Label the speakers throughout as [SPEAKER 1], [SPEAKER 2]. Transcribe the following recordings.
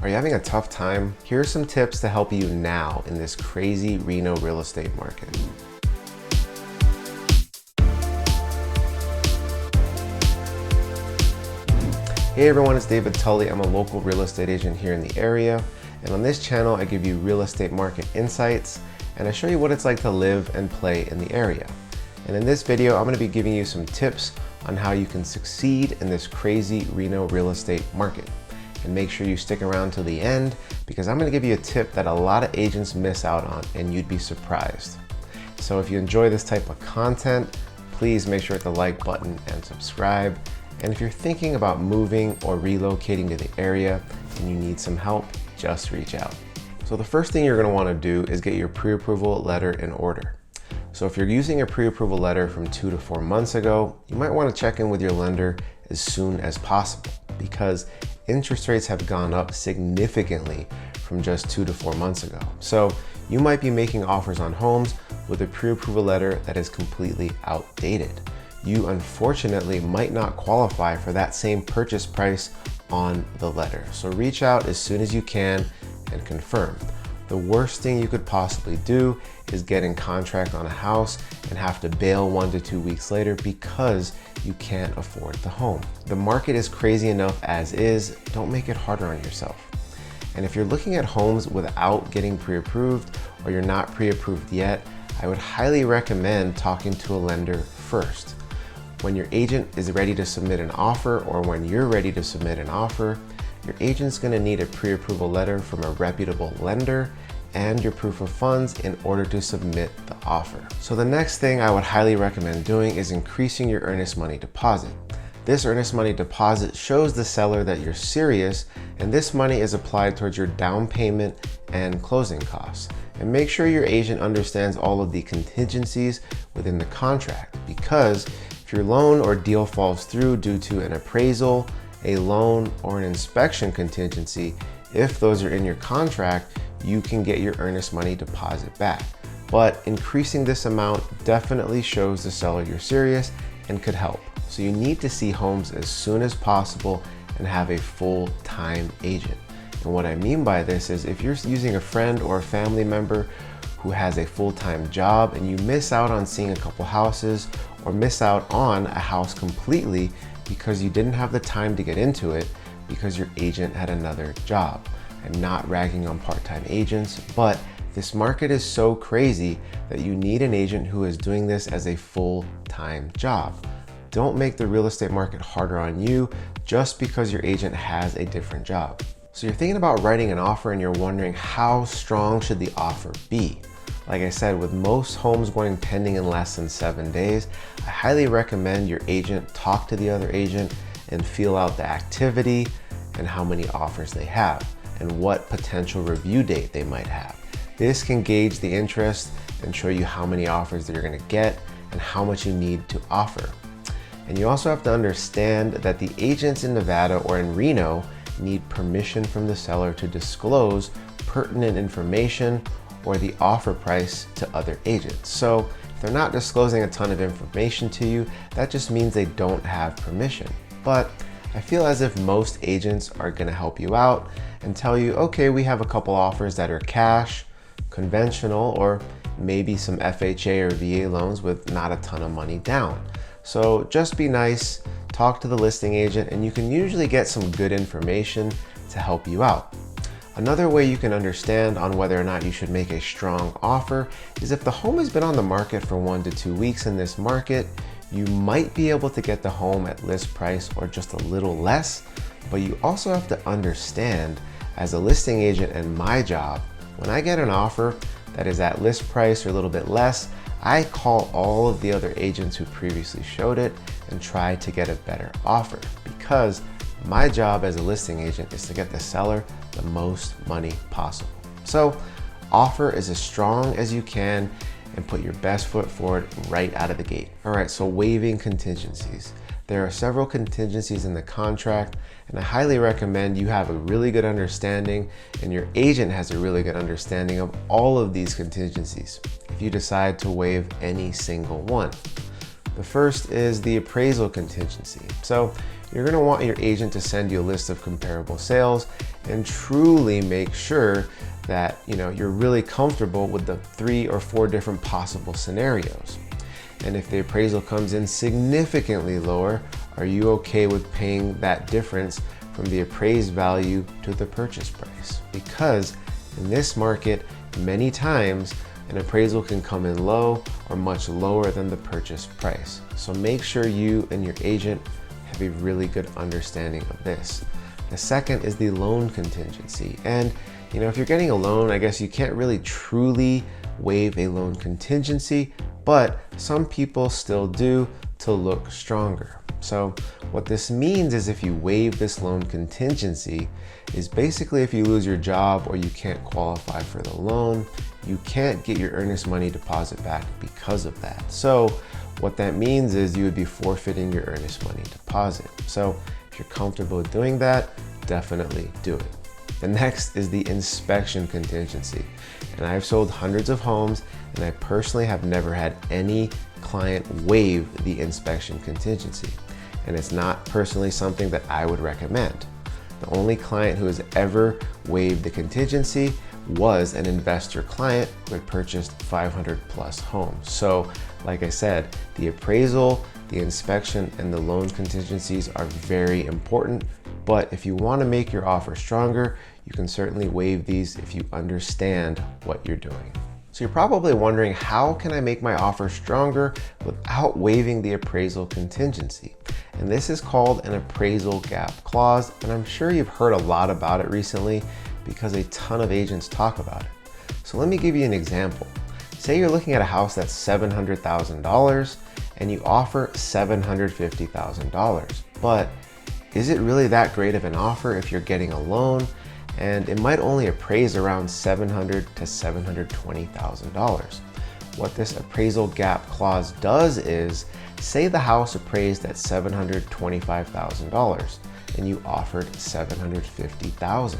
[SPEAKER 1] Are you having a tough time? Here are some tips to help you now in this crazy Reno real estate market. Hey everyone, it's David Tully. I'm a local real estate agent here in the area. And on this channel, I give you real estate market insights and I show you what it's like to live and play in the area. And in this video, I'm going to be giving you some tips on how you can succeed in this crazy Reno real estate market. And make sure you stick around till the end because I'm going to give you a tip that a lot of agents miss out on and you'd be surprised. So if you enjoy this type of content, please make sure to hit the like button and subscribe. And if you're thinking about moving or relocating to the area and you need some help, just reach out. So the first thing you're going to want to do is get your pre-approval letter in order. So if you're using a pre-approval letter from 2 to 4 months ago, you might want to check in with your lender as soon as possible because interest rates have gone up significantly from just 2 to 4 months ago. So you might be making offers on homes with a pre-approval letter that is completely outdated. You unfortunately might not qualify for that same purchase price on the letter. So reach out as soon as you can and confirm. The worst thing you could possibly do is get in contract on a house and have to bail 1 to 2 weeks later because you can't afford the home. The market is crazy enough as is. Don't make it harder on yourself. And if you're looking at homes without getting pre-approved or you're not pre-approved yet, I would highly recommend talking to a lender first. When your agent is ready to submit an offer or when you're ready to submit an offer, your agent's going to need a pre-approval letter from a reputable lender and your proof of funds in order to submit the offer. So the next thing I would highly recommend doing is increasing your earnest money deposit. This earnest money deposit shows the seller that you're serious, and this money is applied towards your down payment and closing costs. And make sure your agent understands all of the contingencies within the contract, because if your loan or deal falls through due to an appraisal, a loan, or an inspection contingency, if those are in your contract, you can get your earnest money deposit back. But increasing this amount definitely shows the seller you're serious and could help. So you need to see homes as soon as possible and have a full-time agent. And what I mean by this is if you're using a friend or a family member who has a full-time job and you miss out on seeing a couple houses or miss out on a house completely because you didn't have the time to get into it because your agent had another job. I'm not ragging on part-time agents, but this market is so crazy that you need an agent who is doing this as a full-time job. Don't make the real estate market harder on you just because your agent has a different job. So you're thinking about writing an offer and you're wondering how strong should the offer be? Like I said, with most homes going pending in less than 7 days, I highly recommend your agent talk to the other agent and feel out the activity and how many offers they have and what potential review date they might have. This can gauge the interest and show you how many offers that you're going to get and how much you need to offer. And you also have to understand that the agents in Nevada or in Reno need permission from the seller to disclose pertinent information or the offer price to other agents. So if they're not disclosing a ton of information to you, that just means they don't have permission. But I feel as if most agents are gonna help you out and tell you, okay, we have a couple offers that are cash, conventional, or maybe some FHA or VA loans with not a ton of money down. So just be nice, talk to the listing agent, and you can usually get some good information to help you out. Another way you can understand on whether or not you should make a strong offer is if the home has been on the market for 1 to 2 weeks in this market, you might be able to get the home at list price or just a little less, but you also have to understand as a listing agent and my job, when I get an offer that is at list price or a little bit less, I call all of the other agents who previously showed it and try to get a better offer because my job as a listing agent is to get the seller the most money possible. So offer as strong as you can and put your best foot forward right out of the gate. All right, so waiving contingencies. There are several contingencies in the contract, and I highly recommend you have a really good understanding and your agent has a really good understanding of all of these contingencies if you decide to waive any single one. The first is the appraisal contingency. So you're gonna want your agent to send you a list of comparable sales and truly make sure that you're really comfortable with the 3 or 4 different possible scenarios. And if the appraisal comes in significantly lower, are you okay with paying that difference from the appraised value to the purchase price? Because in this market, many times an appraisal can come in low or much lower than the purchase price. So make sure you and your agent have a really good understanding of this. The second is the loan contingency. And if you're getting a loan, I guess you can't really truly waive a loan contingency, but some people still do to look stronger. So what this means is if you waive this loan contingency is basically if you lose your job or you can't qualify for the loan, you can't get your earnest money deposit back because of that. So what that means is you would be forfeiting your earnest money deposit. So if you're comfortable with doing that, definitely do it. The next is the inspection contingency. And I've sold hundreds of homes and I personally have never had any client waive the inspection contingency. And it's not personally something that I would recommend. The only client who has ever waived the contingency was an investor client who had purchased 500 plus homes. So like I said, the appraisal, the inspection, and the loan contingencies are very important. But if you want to make your offer stronger, you can certainly waive these if you understand what you're doing. So you're probably wondering, how can I make my offer stronger without waiving the appraisal contingency? And this is called an appraisal gap clause. And I'm sure you've heard a lot about it recently because a ton of agents talk about it. So let me give you an example. Say you're looking at a house that's $700,000 and you offer $750,000. But is it really that great of an offer if you're getting a loan? And it might only appraise around $700,000 to $720,000. What this appraisal gap clause does is, say the house appraised at $725,000 and you offered $750,000.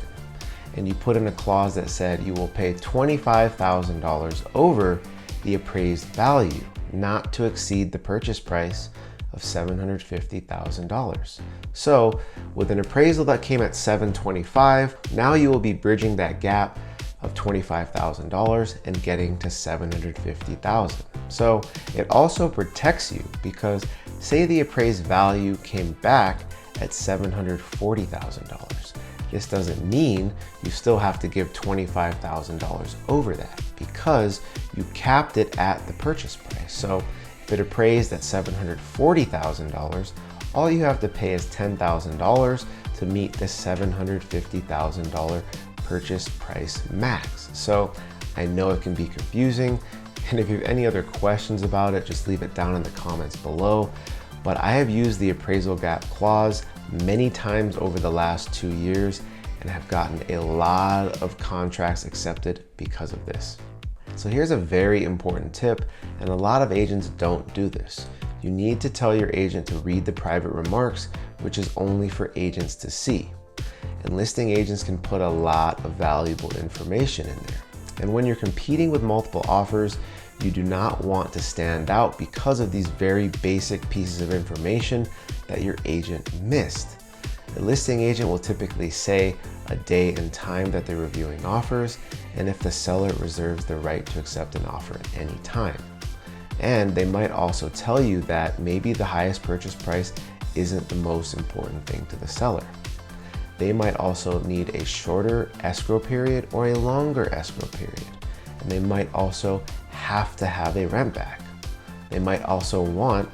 [SPEAKER 1] And you put in a clause that said you will pay $25,000 over the appraised value, not to exceed the purchase price of $750,000. So with an appraisal that came at $725,000, now you will be bridging that gap of $25,000 and getting to $750,000. So it also protects you because say the appraised value came back at $740,000. This doesn't mean you still have to give $25,000 over that because you capped it at the purchase price. So if it appraised at $740,000, all you have to pay is $10,000 to meet the $750,000 purchase price max. So I know it can be confusing, and if you have any other questions about it, just leave it down in the comments below. But I have used the appraisal gap clause many times over the last 2 years and have gotten a lot of contracts accepted because of this. So here's a very important tip, and a lot of agents don't do this. You need to tell your agent to read the private remarks, which is only for agents to see. And listing agents can put a lot of valuable information in there. And when you're competing with multiple offers, you do not want to stand out because of these very basic pieces of information that your agent missed. The listing agent will typically say a day and time that they're reviewing offers, and if the seller reserves the right to accept an offer at any time. And they might also tell you that maybe the highest purchase price isn't the most important thing to the seller. They might also need a shorter escrow period or a longer escrow period. And they might also have to have a rent back. They might also want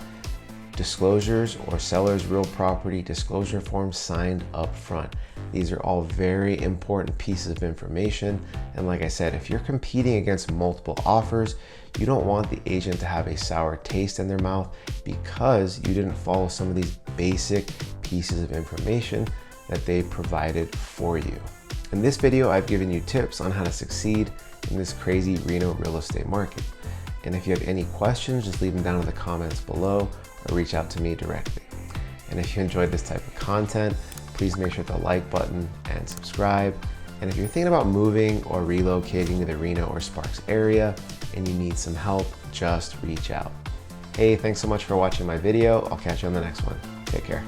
[SPEAKER 1] disclosures or seller's real property disclosure forms signed up front. These are all very important pieces of information. And like I said, if you're competing against multiple offers, you don't want the agent to have a sour taste in their mouth because you didn't follow some of these basic pieces of information that they provided for you. In this video, I've given you tips on how to succeed in this crazy Reno real estate market. And if you have any questions, just leave them down in the comments below or reach out to me directly. And if you enjoyed this type of content, please make sure to like button and subscribe. And if you're thinking about moving or relocating to the Reno or Sparks area and you need some help, just reach out. Hey, thanks so much for watching my video. I'll catch you on the next one. Take care.